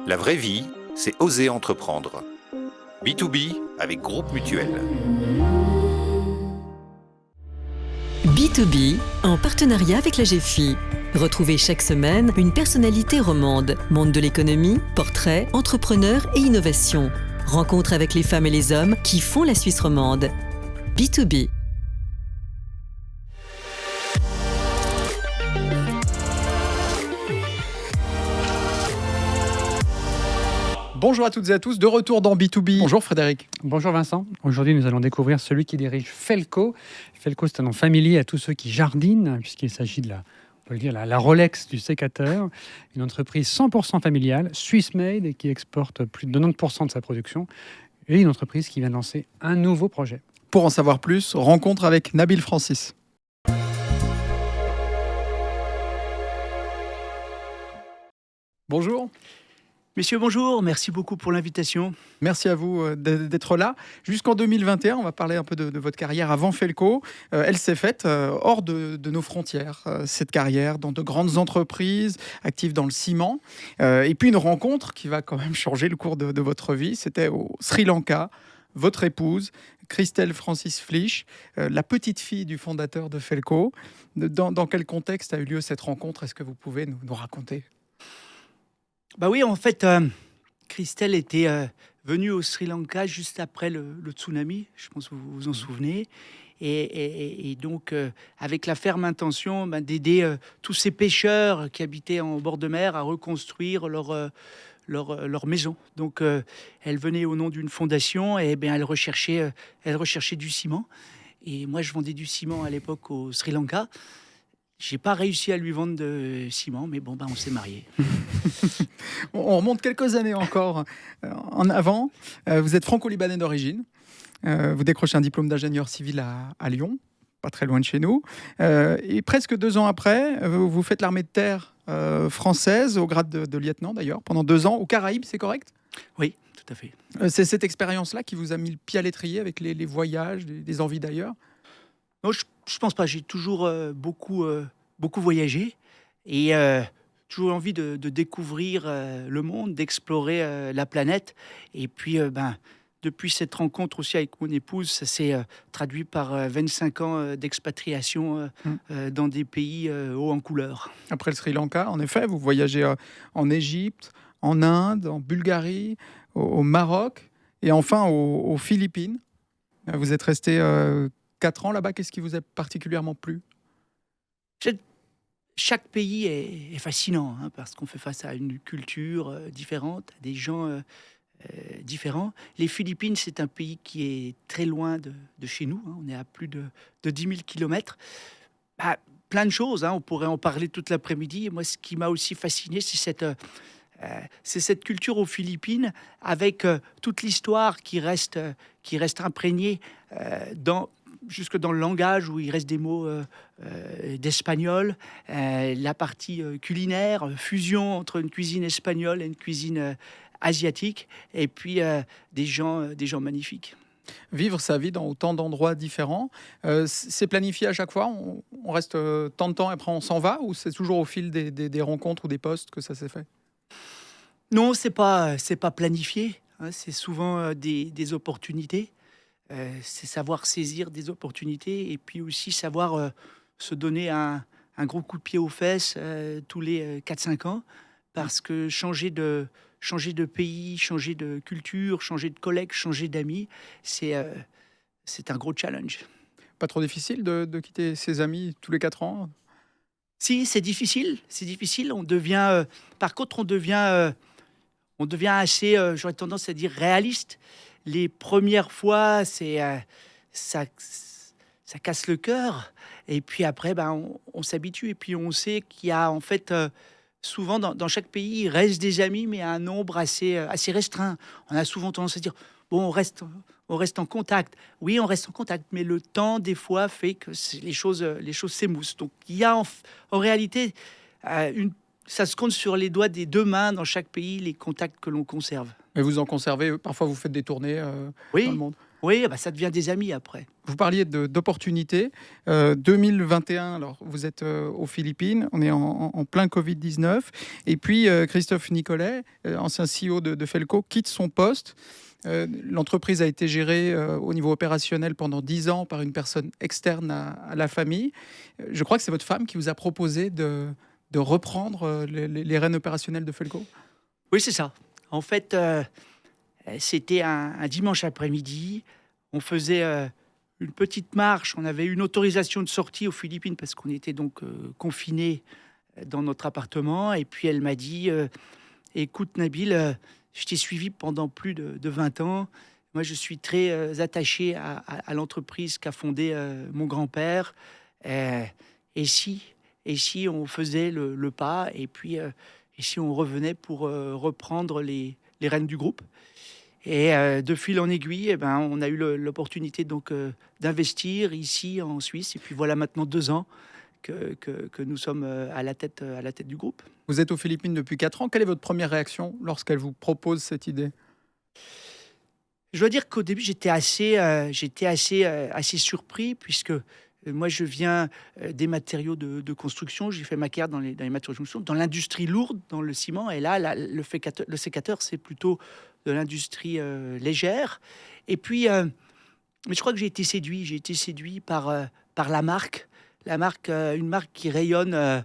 La vraie vie, c'est oser entreprendre. B2B avec Groupe Mutuel. B2B, en partenariat avec la GFI. Retrouvez chaque semaine une personnalité romande, monde de l'économie, portrait, entrepreneur et innovation. Rencontre avec les femmes et les hommes qui font la Suisse romande. B2B. Bonjour à toutes et à tous, de retour dans B2B. Bonjour Frédéric. Bonjour Vincent. Aujourd'hui, nous allons découvrir celui qui dirige Felco. Felco, c'est un nom familier à tous ceux qui jardinent, puisqu'il s'agit de on peut le dire, la Rolex du sécateur. Une entreprise 100% familiale, Swiss-made, et qui exporte plus de 90% de sa production. Et une entreprise qui vient de lancer un nouveau projet. Pour en savoir plus, rencontre avec Nabil Francis. Bonjour. Messieurs, bonjour. Merci beaucoup pour l'invitation. Merci à vous d'être là. Jusqu'en 2021, on va parler un peu de votre carrière avant Felco. Elle s'est faite hors de nos frontières, cette carrière, dans de grandes entreprises, actives dans le ciment. Et puis une rencontre qui va quand même changer le cours de votre vie. C'était au Sri Lanka, votre épouse, Christelle Francis Flich, la petite fille du fondateur de Felco. Dans quel contexte a eu lieu cette rencontre? Est-ce que vous pouvez nous raconter? Bah oui, en fait, Christelle était venue au Sri Lanka juste après le tsunami. Je pense que vous vous en souvenez. Et donc, avec la ferme intention d'aider tous ces pêcheurs qui habitaient en bord de mer à reconstruire leur maison. Donc, elle venait au nom d'une fondation et elle recherchait du ciment. Et moi, je vendais du ciment à l'époque au Sri Lanka. J'ai pas réussi à lui vendre de ciment, mais bon, on s'est mariés. On remonte quelques années encore en avant. Vous êtes franco-libanais d'origine. Vous décrochez un diplôme d'ingénieur civil à Lyon, pas très loin de chez nous. Et presque 2 ans après, vous faites l'armée de terre française, au grade de lieutenant d'ailleurs, pendant 2 ans, aux Caraïbes, c'est correct? Oui, tout à fait. C'est cette expérience-là qui vous a mis le pied à l'étrier avec les voyages, des envies d'ailleurs? Non, je pense pas. J'ai toujours beaucoup voyagé et toujours envie de découvrir le monde, d'explorer la planète. Et puis, depuis cette rencontre aussi avec mon épouse, ça s'est traduit par 25 ans d'expatriation dans des pays hauts en couleur. Après le Sri Lanka, en effet, vous voyagez en Égypte, en Inde, en Bulgarie, au Maroc et enfin aux Philippines. Vous êtes resté 4 ans là-bas. Qu'est-ce qui vous a particulièrement plu? Chaque pays est fascinant parce qu'on fait face à une culture différente, à des gens différents. Les Philippines, c'est un pays qui est très loin de chez nous. On est à plus de 10 000 kilomètres. Plein de choses, on pourrait en parler toute l'après-midi. Et moi, ce qui m'a aussi fasciné, c'est cette culture aux Philippines avec toute l'histoire qui reste imprégnée jusque dans le langage où il reste des mots d'espagnol, la partie culinaire, fusion entre une cuisine espagnole et une cuisine asiatique, et puis des gens magnifiques. Vivre sa vie dans autant d'endroits différents, c'est planifié à chaque fois? On reste tant de temps et après on s'en va? Ou c'est toujours au fil des rencontres ou des postes que ça s'est fait? Non, c'est pas planifié. C'est souvent des opportunités. C'est savoir saisir des opportunités et puis aussi savoir se donner un gros coup de pied aux fesses tous les 4-5 ans, parce que changer de pays, changer de culture, changer de collègues, changer d'amis, c'est un gros challenge. Pas trop difficile de quitter ses amis tous les 4 ans? Si, c'est difficile. On devient, par contre, on devient assez, j'aurais tendance à dire, réaliste. Les premières fois, ça casse le cœur. Et puis après, on s'habitue. Et puis on sait qu'il y a en fait, souvent dans chaque pays, il reste des amis, mais à un nombre assez restreint. On a souvent tendance à dire, bon, on reste en contact. Oui, on reste en contact, mais le temps, des fois, fait que les choses s'émoussent. Donc il y a en réalité, ça se compte sur les doigts des 2 mains dans chaque pays, les contacts que l'on conserve. Mais vous en conservez, parfois vous faites des tournées dans le monde? Oui, bah, ça devient des amis après. Vous parliez d'opportunités. 2021, alors vous êtes aux Philippines, on est en plein Covid-19. Et puis Christophe Nicolet, ancien CEO de Felco, quitte son poste. L'entreprise a été gérée au niveau opérationnel pendant 10 ans par une personne externe à la famille. Je crois que c'est votre femme qui vous a proposé de reprendre les rênes opérationnelles de Felco. Oui, c'est ça. En fait, c'était un dimanche après-midi. On faisait une petite marche. On avait une autorisation de sortie aux Philippines parce qu'on était donc confinés dans notre appartement. Et puis elle m'a dit écoute, Nabil, je t'ai suivi pendant plus de 20 ans. Moi, je suis très attaché à l'entreprise qu'a fondée mon grand-père. Et si on faisait le pas et puis et si on revenait pour reprendre les rênes du groupe. Et de fil en aiguille, eh ben, on a eu l'opportunité donc d'investir ici en Suisse. Et puis voilà maintenant 2 ans que nous sommes à la tête du groupe. Vous êtes aux Philippines depuis 4 ans. Quelle est votre première réaction lorsqu'elle vous propose cette idée ? Je dois dire qu'au début, j'étais assez surpris puisque moi, je viens des matériaux de construction. J'ai fait ma carrière dans les matériaux de construction, dans l'industrie lourde, dans le ciment. Et là, le sécateur, c'est plutôt de l'industrie légère. Et puis, mais je crois que j'ai été séduit. J'ai été séduit par la marque. Une marque qui rayonne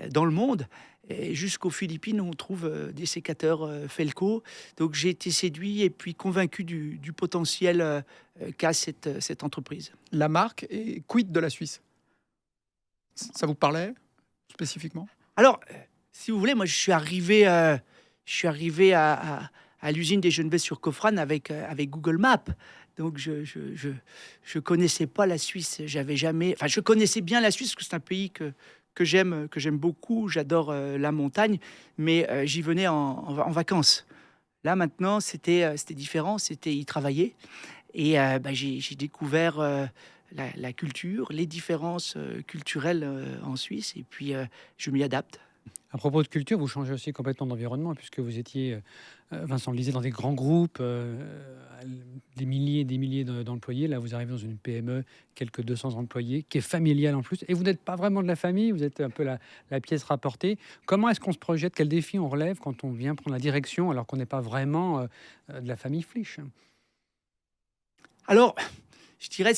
dans le monde. Et jusqu'aux Philippines, on trouve des sécateurs Felco. Donc, j'ai été séduit et puis convaincu du potentiel qu'a cette entreprise. La marque est quid de la Suisse. Ça vous parlait spécifiquement ? Alors, si vous voulez, moi, je suis arrivé à l'usine des Geneveys sur Cofrane avec Google Maps. Donc, je connaissais pas la Suisse. Je connaissais bien la Suisse parce que c'est un pays que j'aime beaucoup. J'adore la montagne, mais j'y venais en vacances. Là, maintenant, c'était différent. C'était y travailler. Et j'ai découvert la culture, les différences culturelles en Suisse. Et puis, je m'y adapte. À propos de culture, vous changez aussi complètement d'environnement puisque vous étiez, Vincent le disait, dans des grands groupes, des milliers et des milliers d'employés. Là, vous arrivez dans une PME, quelques 200 employés, qui est familiale en plus. Et vous n'êtes pas vraiment de la famille, vous êtes un peu la pièce rapportée. Comment est-ce qu'on se projette ? Quel défi on relève quand on vient prendre la direction alors qu'on n'est pas vraiment de la famille Flich ? Alors, je dirais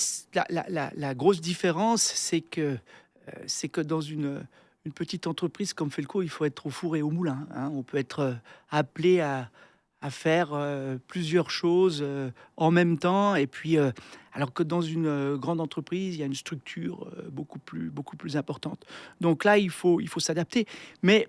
la grosse différence, c'est que dans une petite entreprise comme Felco, il faut être au four et au moulin. Hein. On peut être appelé à faire plusieurs choses en même temps. Et puis, alors que dans une grande entreprise, il y a une structure beaucoup plus importante. Donc là, il faut s'adapter. Mais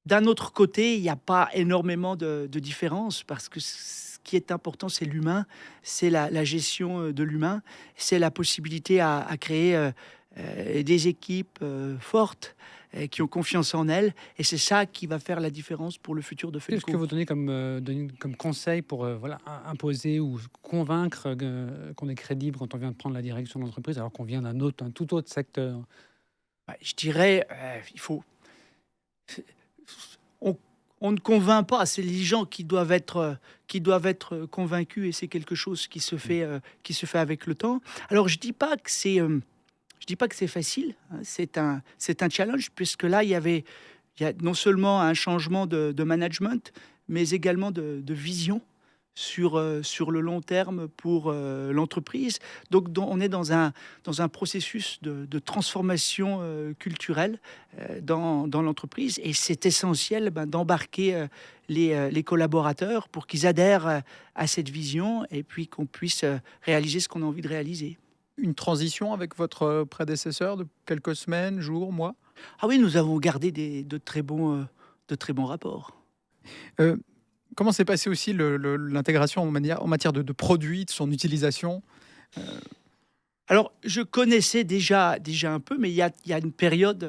d'un autre côté, il n'y a pas énormément de différence parce que ce qui est important, c'est l'humain, c'est la gestion de l'humain, c'est la possibilité à créer des équipes fortes qui ont confiance en elles. Et c'est ça qui va faire la différence pour le futur de Felco. Qu'est-ce que vous donnez comme conseil pour imposer ou convaincre qu'on est crédible quand on vient de prendre la direction de l'entreprise alors qu'on vient d'un tout autre secteur ? Je dirais, on ne convainc pas, c'est les gens qui doivent être convaincus et c'est quelque chose qui se fait avec le temps. Alors je dis pas que c'est facile, hein, c'est un challenge puisque là il y a non seulement un changement de management, mais également de vision sur le long terme pour l'entreprise. Donc on est dans un processus de transformation culturelle dans l'entreprise et c'est essentiel d'embarquer les collaborateurs pour qu'ils adhèrent à cette vision et puis qu'on puisse réaliser ce qu'on a envie de réaliser. Une transition avec votre prédécesseur de quelques semaines, jours, mois ? Ah oui, nous avons gardé de très bons rapports. Comment s'est passé aussi l'intégration en matière de produits, de son utilisation ? Alors, je connaissais déjà un peu, mais il y a une période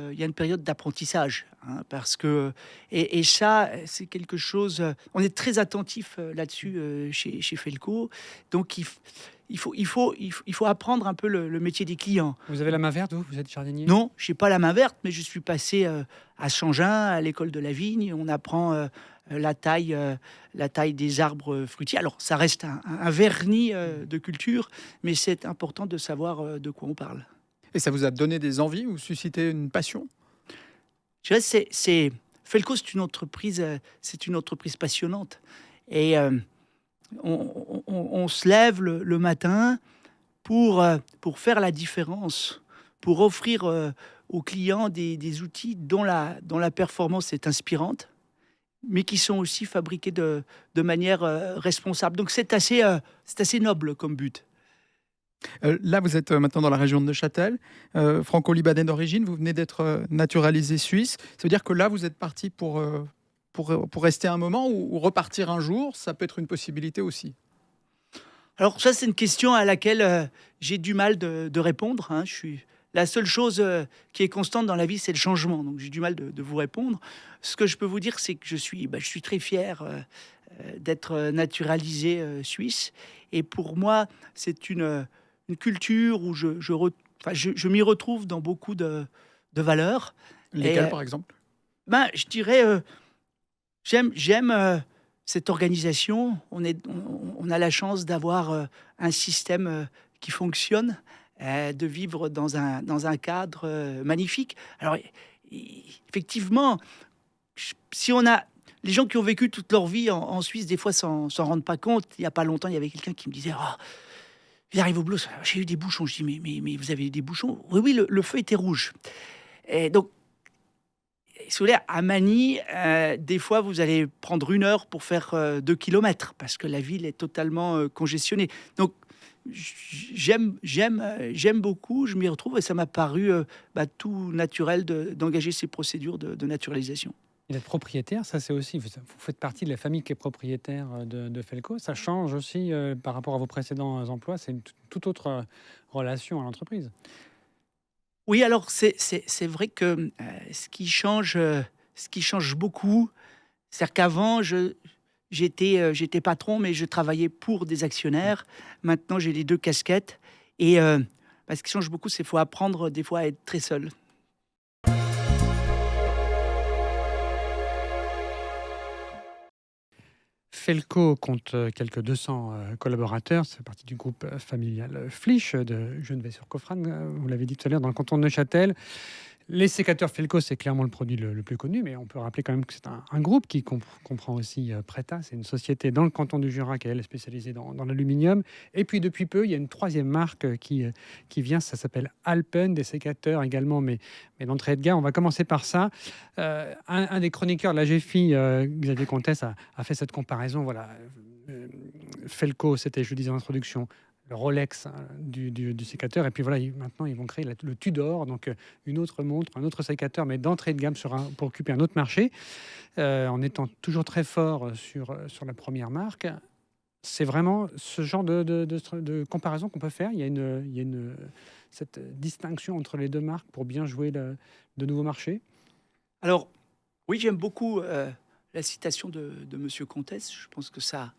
d'apprentissage. hein, parce que et ça, c'est quelque chose. On est très attentif là-dessus chez Felco. Donc il faut apprendre un peu le métier des clients. Vous avez la main verte, vous êtes jardinier? Non, je n'ai pas la main verte, mais je suis passé à Changin, à l'école de la vigne. On apprend la taille des arbres fruitiers. Alors, ça reste un vernis de culture, mais c'est important de savoir de quoi on parle. Et ça vous a donné des envies ou suscité une passion? Je dirais, Felco, c'est une entreprise passionnante. Et on se lève le matin pour faire la différence, pour offrir aux clients des outils dont la performance est inspirante, mais qui sont aussi fabriqués de manière responsable. Donc c'est assez noble comme but. Là, vous êtes maintenant dans la région de Neuchâtel, franco-libanais d'origine, vous venez d'être naturalisé suisse. Ça veut dire que là, vous êtes parti pour rester un moment ou repartir un jour. Ça peut être une possibilité aussi. Alors ça, c'est une question à laquelle j'ai du mal de répondre. Hein. La seule chose qui est constante dans la vie, c'est le changement. Donc j'ai du mal de vous répondre. Ce que je peux vous dire, c'est que je suis très fier d'être naturalisé suisse. Et pour moi, c'est une culture où je m'y retrouve dans beaucoup de valeurs. Lesquelles, par exemple? Je dirais, j'aime cette organisation. On a la chance d'avoir un système qui fonctionne, de vivre dans un cadre magnifique. Alors, effectivement, les gens qui ont vécu toute leur vie en Suisse, des fois, s'en rendent pas compte. Il n'y a pas longtemps, il y avait quelqu'un qui me disait « Oh, il arrive au boulot, j'ai eu des bouchons. » Je dis « Mais vous avez eu des bouchons ?» Oui, le feu était rouge. Et donc, si vous voulez, à Manille, des fois, vous allez prendre 1 heure pour faire 2 kilomètres parce que la ville est totalement congestionnée. Donc, j'aime beaucoup, je m'y retrouve et ça m'a paru tout naturel d'engager ces procédures de naturalisation. Et d'être propriétaire, ça c'est aussi, vous faites partie de la famille qui est propriétaire de Felco. Ça change aussi par rapport à vos précédents emplois. C'est une toute autre relation à l'entreprise. Oui, alors c'est vrai que ce qui change beaucoup, c'est qu'avant, j'étais patron, mais je travaillais pour des actionnaires. Maintenant, j'ai les 2 casquettes. Et ce qui change beaucoup, c'est qu'il faut apprendre des fois à être très seul. Felco compte quelques 200 collaborateurs. C'est partie du groupe familial Flich de Geneviève-sur-Coffrane. Vous l'avez dit tout à l'heure, dans le canton de Neuchâtel. Les sécateurs Felco, c'est clairement le produit le plus connu, mais on peut rappeler quand même que c'est un groupe qui comprend aussi Preta. C'est une société dans le canton du Jura qui est spécialisée dans l'aluminium. Et puis depuis peu, il y a une 3e marque qui vient, ça s'appelle Alpen, des sécateurs également, mais d'entrée de gamme. On va commencer par ça. Un des chroniqueurs de la GFI, Xavier Comtesse, a fait cette comparaison. Voilà, Felco, c'était, je vous disais en introduction, le Rolex du sécateur. Et puis voilà, maintenant, ils vont créer le Tudor, donc une autre montre, un autre sécateur, mais d'entrée de gamme pour occuper un autre marché, en étant toujours très fort sur la première marque. C'est vraiment ce genre de comparaison qu'on peut faire. Il y a cette distinction entre les 2 marques pour bien jouer de nouveaux marchés. Alors, oui, j'aime beaucoup la citation de Monsieur Comtesse. Je pense que ça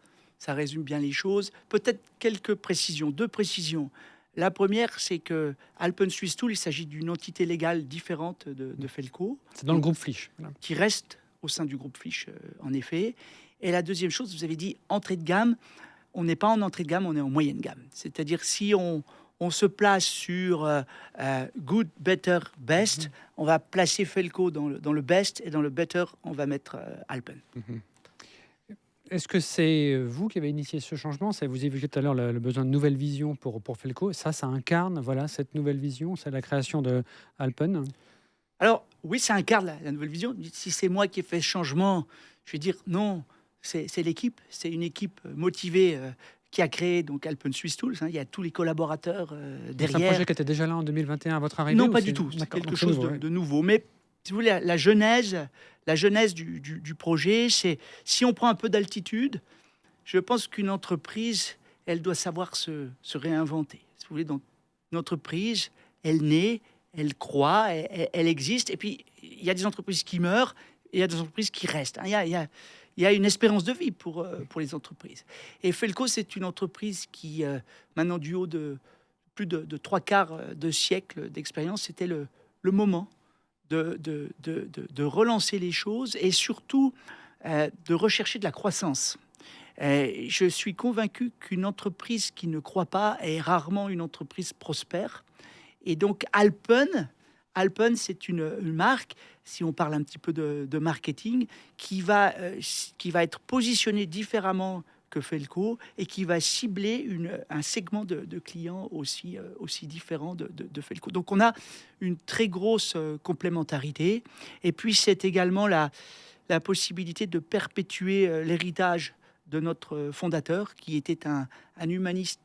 résume bien les choses. Peut-être quelques précisions, 2 précisions. La première, c'est que Alpen Swiss Tool, il s'agit d'une entité légale différente de Felco. C'est dans le groupe Flich. Voilà. Qui reste au sein du groupe Flich, en effet. Et la deuxième chose, vous avez dit entrée de gamme. On n'est pas en entrée de gamme, on est en moyenne gamme. C'est-à-dire si on se place sur good, better, best, on va placer Felco dans le best, et dans le better, on va mettre Alpen. Est-ce que c'est vous qui avez initié ce changement? Vous évoquiez tout à l'heure le besoin de nouvelles visions pour Felco. Ça incarne cette nouvelle vision, c'est la création de Alpen. Alors, oui, ça incarne la nouvelle vision. Si c'est moi qui ai fait ce changement, je vais dire non, c'est l'équipe. C'est une équipe motivée qui a créé donc Alpen Swiss Tools. Il y a tous les collaborateurs derrière. C'est un projet qui était déjà là en 2021 à votre arrivée? Non, pas du tout. C'est quelque chose de nouveau. Mais si vous voulez, la genèse du projet, c'est si on prend un peu d'altitude, je pense qu'une entreprise, elle doit savoir se réinventer. Si vous voulez, donc une entreprise, elle naît, elle croît, elle existe, et puis il y a des entreprises qui meurent et il y a des entreprises qui restent. Il y a une espérance de vie pour les entreprises. Et Felco, c'est une entreprise qui, maintenant du haut de plus de 3/4 de siècle d'expérience, c'était le moment de relancer les choses et surtout de rechercher de la croissance. Je suis convaincu qu'une entreprise qui ne croit pas est rarement une entreprise prospère. Et donc Alpen, c'est une marque, si on parle un petit peu de marketing, qui va être positionnée différemment que Felco et qui va cibler un segment de clients aussi différent de Felco. Donc on a une très grosse complémentarité. Et puis c'est également la possibilité de perpétuer l'héritage de notre fondateur, qui était un humaniste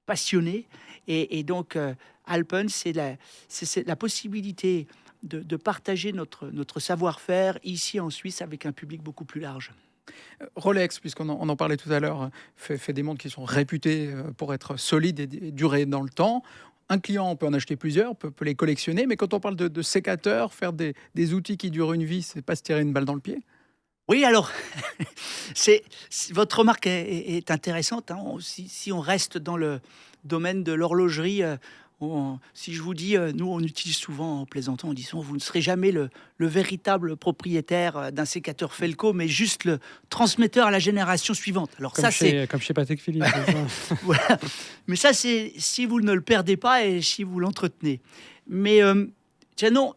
passionné. Et donc, Alpen, c'est la possibilité de partager notre savoir-faire ici en Suisse avec un public beaucoup plus large. Rolex, puisqu'on en parlait tout à l'heure, fait des montres qui sont réputées pour être solides et durer dans le temps. Un client, on peut en acheter plusieurs, peut les collectionner, mais quand on parle de sécateurs, faire des outils qui durent une vie, c'est pas se tirer une balle dans le pied? Oui, alors, votre remarque est intéressante. Si on reste dans le domaine de l'horlogerie, si je vous dis, nous, on utilise souvent en plaisantant, on dit souvent, vous ne serez jamais le véritable propriétaire d'un sécateur Felco, mais juste le transmetteur à la génération suivante. Alors comme chez Patek Philippe. Voilà. Mais ça, c'est si vous ne le perdez pas et si vous l'entretenez. Mais non,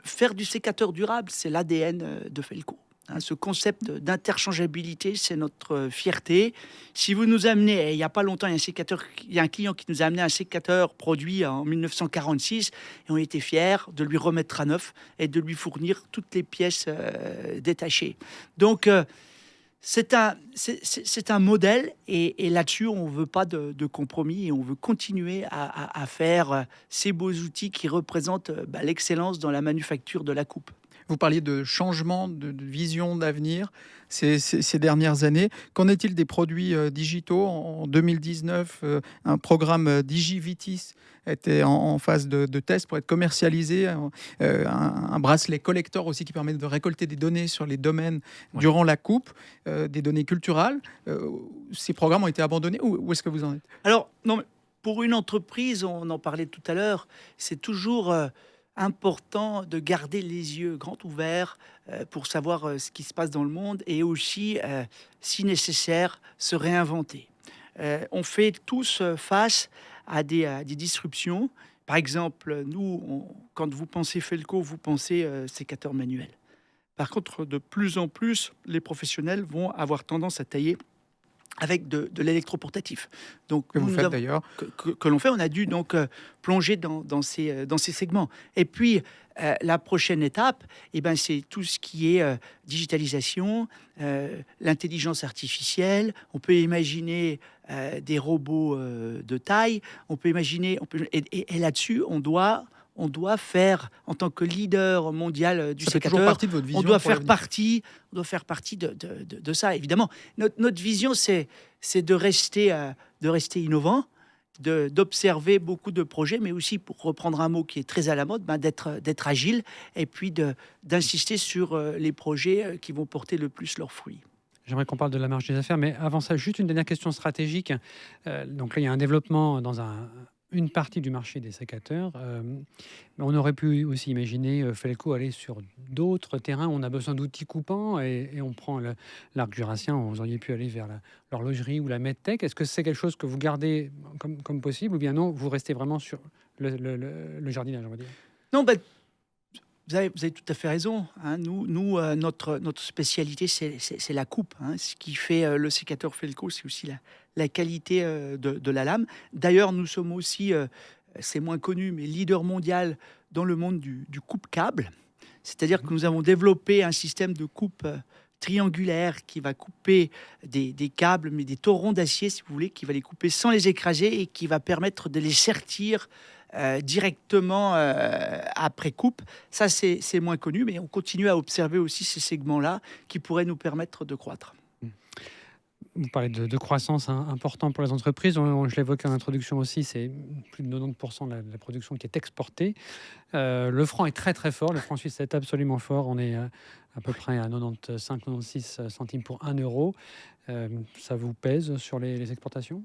faire du sécateur durable, c'est l'ADN de Felco. Ce concept d'interchangeabilité, c'est notre fierté. Si vous nous amenez, il n'y a pas longtemps, il y a un client qui nous a amené un sécateur produit en 1946 et on était fiers de lui remettre à neuf et de lui fournir toutes les pièces détachées. Donc, c'est un modèle et là-dessus, on ne veut pas de compromis et on veut continuer à faire ces beaux outils qui représentent l'excellence dans la manufacture de la coupe. Vous parliez de changement, de vision d'avenir ces dernières années. Qu'en est-il des produits digitaux? En 2019, un programme DigiVitis était en phase de test pour être commercialisé. Un bracelet collector aussi qui permet de récolter des données sur les domaines durant la coupe, des données culturelles. Ces programmes ont été abandonnés. Où est-ce que vous en êtes? Alors, non, mais pour une entreprise, on en parlait tout à l'heure, c'est toujours important de garder les yeux grands ouverts pour savoir ce qui se passe dans le monde et aussi, si nécessaire, se réinventer. On fait tous face à des disruptions. Par exemple, nous, quand vous pensez Felco, vous pensez sécateur manuel. Par contre, de plus en plus, les professionnels vont avoir tendance à tailler avec de l'électroportatif. Donc, que vous faites d'ailleurs. Que l'on fait, on a dû donc plonger dans ces segments. Et puis, la prochaine étape, c'est tout ce qui est digitalisation, l'intelligence artificielle. On peut imaginer des robots de taille. On peut imaginer... Et là-dessus, on doit faire, en tant que leader mondial du sécateur, on doit faire partie de ça, évidemment. Notre vision, c'est de rester innovant, d'observer beaucoup de projets, mais aussi, pour reprendre un mot qui est très à la mode, d'être agile et puis d'insister sur les projets qui vont porter le plus leurs fruits. J'aimerais qu'on parle de la marge des affaires, mais avant ça, juste une dernière question stratégique. Donc là, il y a un développement dans une partie du marché des sécateurs. On aurait pu aussi imaginer Felco aller sur d'autres terrains où on a besoin d'outils coupants et on prend l'arc jurassien, vous auriez pu aller vers l'horlogerie ou la medtech. Est-ce que c'est quelque chose que vous gardez comme possible ou bien non, vous restez vraiment sur le jardinage, on va dire? Non, vous avez tout à fait raison. Nous, notre spécialité, c'est la coupe. Ce qui fait le sécateur Felco, c'est aussi la qualité de la lame. D'ailleurs, nous sommes aussi, c'est moins connu, mais leader mondial dans le monde du coupe-câble. C'est-à-dire que nous avons développé un système de coupe triangulaire qui va couper des câbles, mais des torrons d'acier, si vous voulez, qui va les couper sans les écraser et qui va permettre de les sertir directement après coupe. Ça, c'est moins connu, mais on continue à observer aussi ces segments-là qui pourraient nous permettre de croître. vous parlez de croissance importante pour les entreprises. Je l'évoquais en introduction aussi, c'est plus de 90% de la production qui est exportée. Le franc est très très fort. Le franc suisse est absolument fort. On est à peu près à 95-96 centimes pour 1 euro. Ça vous pèse sur les exportations?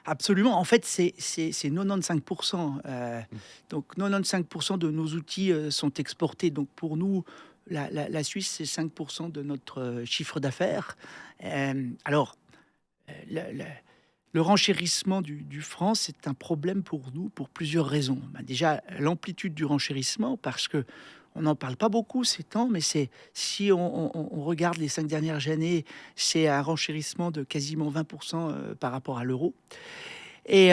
Absolument. En fait, c'est 95%. Donc 95% de nos outils sont exportés. Donc pour nous, la Suisse, c'est 5% de notre chiffre d'affaires. Alors, le renchérissement du franc, c'est un problème pour nous pour plusieurs raisons. Déjà, l'amplitude du renchérissement, parce que on n'en parle pas beaucoup ces temps, mais si on regarde les 5 dernières années, c'est un renchérissement de quasiment 20% par rapport à l'euro. Et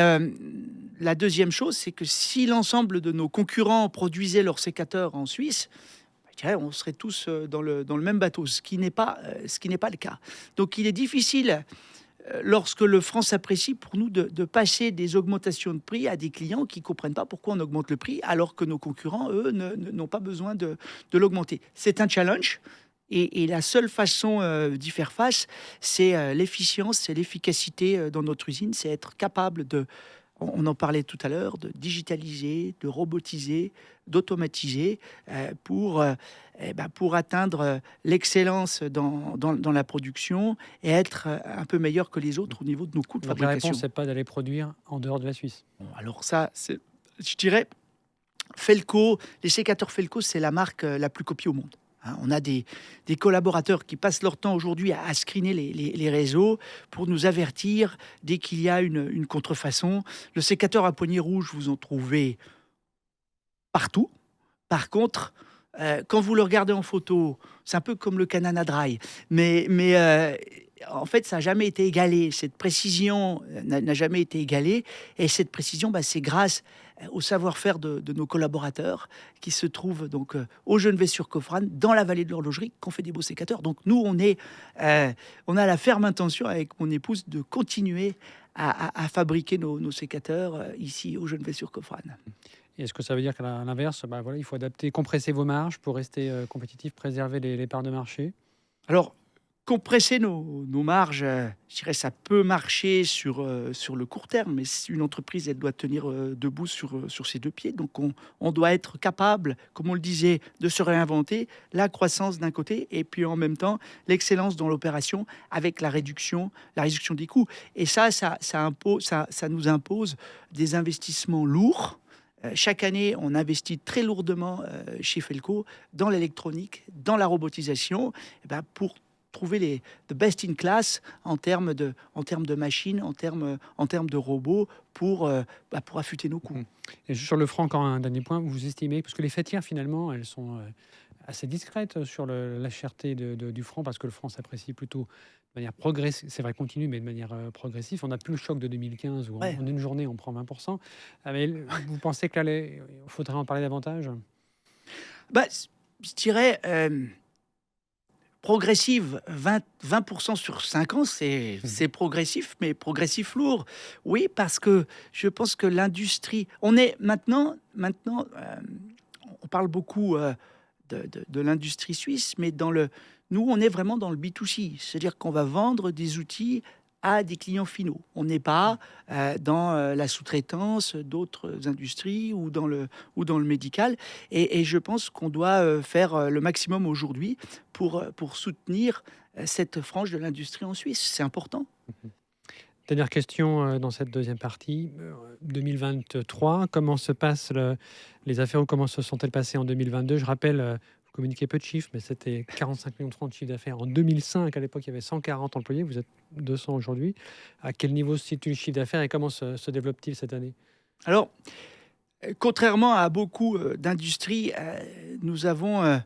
la deuxième chose, c'est que si l'ensemble de nos concurrents produisaient leurs sécateurs en Suisse, je dirais, on serait tous dans le même bateau, ce qui n'est pas le cas. Donc il est difficile, lorsque le franc s'apprécie, pour nous de passer des augmentations de prix à des clients qui ne comprennent pas pourquoi on augmente le prix, alors que nos concurrents, eux, n'ont pas besoin de l'augmenter. C'est un challenge. Et la seule façon d'y faire face, c'est l'efficience, c'est l'efficacité dans notre usine, c'est être capable on en parlait tout à l'heure, de digitaliser, de robotiser, d'automatiser pour atteindre l'excellence dans la production et être un peu meilleur que les autres au niveau de nos coûts de Donc la fabrication. réponse, c'est pas d'aller produire en dehors de la Suisse. Bon, alors ça, je dirais, Felco, les sécateurs Felco, c'est la marque la plus copiée au monde. On a des collaborateurs qui passent leur temps aujourd'hui à screener les réseaux pour nous avertir dès qu'il y a une contrefaçon. Le sécateur à poignée rouge, vous en trouvez partout. Par contre, quand vous le regardez en photo, c'est un peu comme le Canana Dry. Mais en fait, ça n'a jamais été égalé. Cette précision n'a jamais été égalée. Et cette précision, c'est grâce au savoir-faire de nos collaborateurs qui se trouvent donc au Genevais-sur-Coffrane, dans la vallée de l'Horlogerie, qu'on fait des beaux sécateurs. Donc nous, on a la ferme intention avec mon épouse de continuer à fabriquer nos sécateurs ici au Genevais-sur-Coffrane. Est-ce que ça veut dire qu'à l'inverse, il faut adapter, compresser vos marges pour rester compétitif, préserver les parts de marché? Alors, compresser nos marges, je dirais, ça peut marcher sur le court terme, mais si une entreprise, elle doit tenir debout sur ses deux pieds. Donc, on doit être capable, comme on le disait, de se réinventer, la croissance d'un côté, et puis en même temps, l'excellence dans l'opération avec la réduction des coûts. Et ça nous impose des investissements lourds. Chaque année, on investit très lourdement chez Felco dans l'électronique, dans la robotisation, pour trouver the best in class en termes de machines, en termes de robots pour affûter nos coûts. Et sur le franc, encore un dernier point, vous estimez, parce que les fêtières, finalement, elles sont assez discrètes sur la cherté du franc, parce que le franc s'apprécie plutôt de manière progressive, c'est vrai, continue, mais de manière progressive. On n'a plus le choc de 2015 où en une journée, on prend 20%. Mais vous pensez que là, il faudrait en parler davantage? Je dirais progressive, 20% sur 5 ans, c'est progressif, mais progressif lourd. Oui, parce que je pense que l'industrie... On est maintenant on parle beaucoup de l'industrie suisse, mais nous, on est vraiment dans le B2C. C'est-à-dire qu'on va vendre des outils à des clients finaux. On n'est pas dans la sous-traitance d'autres industries ou dans le médical. Et je pense qu'on doit faire le maximum aujourd'hui pour soutenir cette frange de l'industrie en Suisse. C'est important. Dernière question dans cette deuxième partie. 2023, comment se passent les affaires ou comment se sont-elles passées en 2022? Je rappelle, vous communiquez peu de chiffres, mais c'était 45 millions de francs de chiffre d'affaires en 2005. À l'époque, il y avait 140 employés. Vous êtes 200 aujourd'hui. À quel niveau se situe le chiffre d'affaires et comment se développe-t-il cette année? Alors, contrairement à beaucoup d'industries, nous avons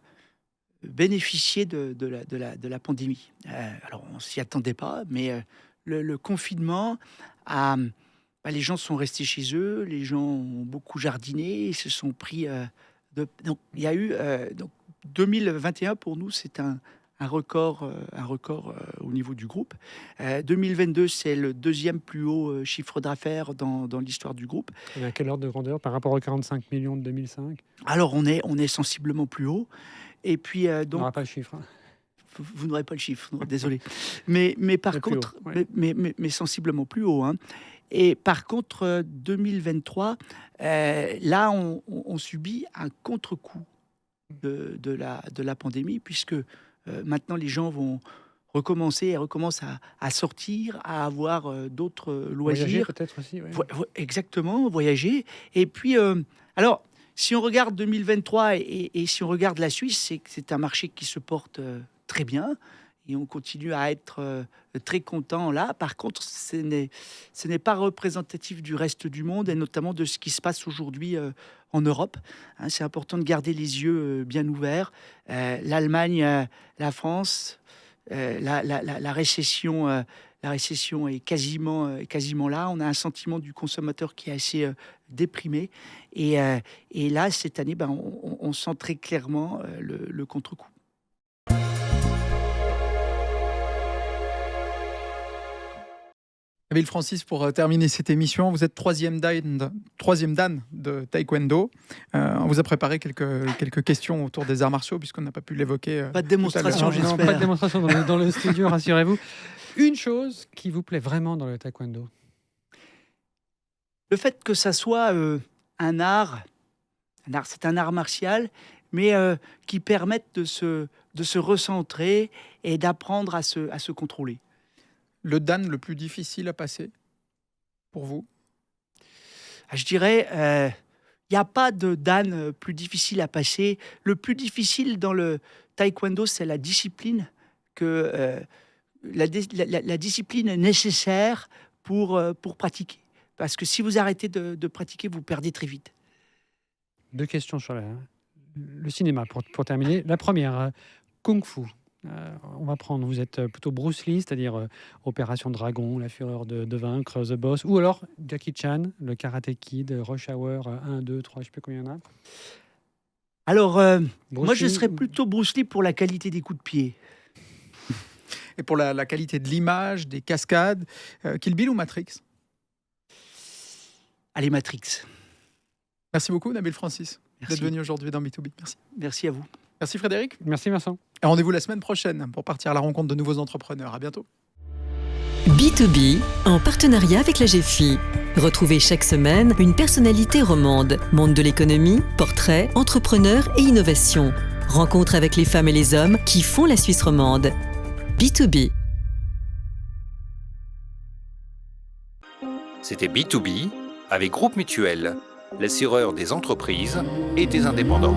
bénéficié de la pandémie. Alors, on s'y attendait pas, mais le confinement les gens sont restés chez eux, les gens ont beaucoup jardiné, ils se sont pris donc il y a eu 2021 pour nous, c'est un record au niveau du groupe. 2022, c'est le deuxième plus haut chiffre d'affaires dans l'histoire du groupe. Et à quelle ordre de grandeur par rapport aux 45 millions de 2005? Alors on est sensiblement plus haut. Et puis on n'aura pas le chiffre. vous n'aurez pas le chiffre, non, désolé. Mais par Le plus contre, haut, ouais. mais sensiblement plus haut. Hein. Et par contre, 2023, là, on subit un contre-coup de la pandémie, puisque maintenant les gens vont recommencent à sortir, à avoir d'autres Voyager loisirs. peut-être aussi. Ouais. Exactement, voyager. Et puis, alors, si on regarde 2023 et si on regarde la Suisse, c'est un marché qui se porte très bien. Et on continue à être très content là. Par contre, ce n'est pas représentatif du reste du monde et notamment de ce qui se passe aujourd'hui en Europe. Hein, c'est important de garder les yeux bien ouverts. L'Allemagne, la France, la récession est quasiment là. On a un sentiment du consommateur qui est assez déprimé. Et là, cette année, on sent très clairement le contre-coup. Nabil Francis, pour terminer cette émission, vous êtes troisième dan de taekwondo. On vous a préparé quelques questions autour des arts martiaux, puisqu'on n'a pas pu l'évoquer. Pas de démonstration, tout à l'heure. Non, j'espère. pas de démonstration dans le studio, rassurez-vous. Une chose qui vous plaît vraiment dans le taekwondo. Le fait que ça soit un art, c'est un art martial, mais qui permette de se recentrer et d'apprendre à se contrôler. Le dan le plus difficile à passer pour vous? Je dirais, il n'y a pas de dan plus difficile à passer. Le plus difficile dans le taekwondo, c'est la discipline, la discipline nécessaire pour pratiquer. Parce que si vous arrêtez de pratiquer, vous perdez très vite. Deux questions sur le cinéma pour terminer. La première, Kung Fu. On va prendre, vous êtes plutôt Bruce Lee, c'est-à-dire Opération Dragon, La Fureur de vaincre, The Boss, ou alors Jackie Chan, le Karate Kid, Rush Hour 1, 2, 3, je ne sais plus combien il y en a. Alors, Bruce moi, je Lee serais ou- plutôt Bruce Lee pour la qualité des coups de pied. Et pour la qualité de l'image, des cascades, Kill Bill ou Matrix? Allez, Matrix. Merci beaucoup, Nabil Francis, d'être Merci. venu aujourd'hui dans B2B. Merci. Merci à vous. Merci Frédéric. Merci Vincent. Et rendez-vous la semaine prochaine pour partir à la rencontre de nouveaux entrepreneurs. À bientôt. B2B, en partenariat avec la GFI. Retrouvez chaque semaine une personnalité romande, monde de l'économie, portrait, entrepreneur et innovation. Rencontre avec les femmes et les hommes qui font la Suisse romande. B2B. C'était B2B avec Groupe Mutuel, l'assureur des entreprises et des indépendants.